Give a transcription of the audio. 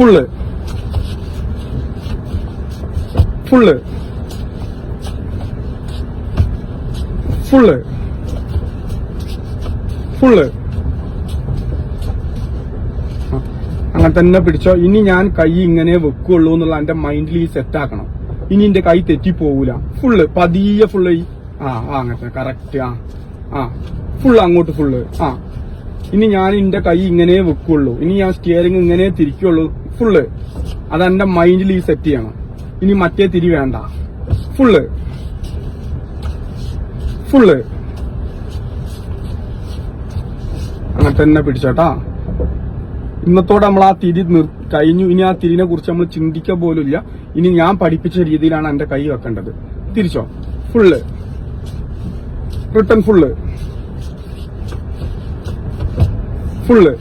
Full full full full അങ്ങനെ തന്നെ പിടിച്ചോ. ഇനി ഞാൻ കൈ ഇങ്ങനെ വെക്കുള്ളൂ എന്നുള്ള എന്റെ മൈൻഡിൽ ഈ സെറ്റ് ആക്കണം. ഇനി എന്റെ കൈ തെറ്റിപ്പോകൂല. ഫുള്ള് പതിയെ ഫുള്ള് അങ്ങനത്തെ കറക്റ്റ്. ഫുള്ള് അങ്ങോട്ട് ഫുള്ള്. ഇനി ഞാൻ എന്റെ കൈ ഇങ്ങനെ വെക്കുള്ളൂ. ഇനി ഞാൻ സ്റ്റിയറിംഗ് ഇങ്ങനെ തിരിക്കുള്ളൂ. ഫുള്ള് അതെന്റെ മൈൻഡിൽ ഈ സെറ്റ് ചെയ്യണം. ഇനി മറ്റേ തിരി വേണ്ട. ഫുള്ള് ഫുള്ള് അങ്ങനെ തന്നെ പിടിച്ചോട്ടാ. ഇന്നത്തോടെ നമ്മൾ ആ തിരി കഴിഞ്ഞു. ഇനി ആ തിരിനെ കുറിച്ച് നമ്മൾ ചിന്തിക്കാൻ പോലുമില്ല. ഇനി ഞാൻ പഠിപ്പിച്ച രീതിയിലാണ് എന്റെ കൈ വെക്കേണ്ടത്. തിരിച്ചോ. Full return full full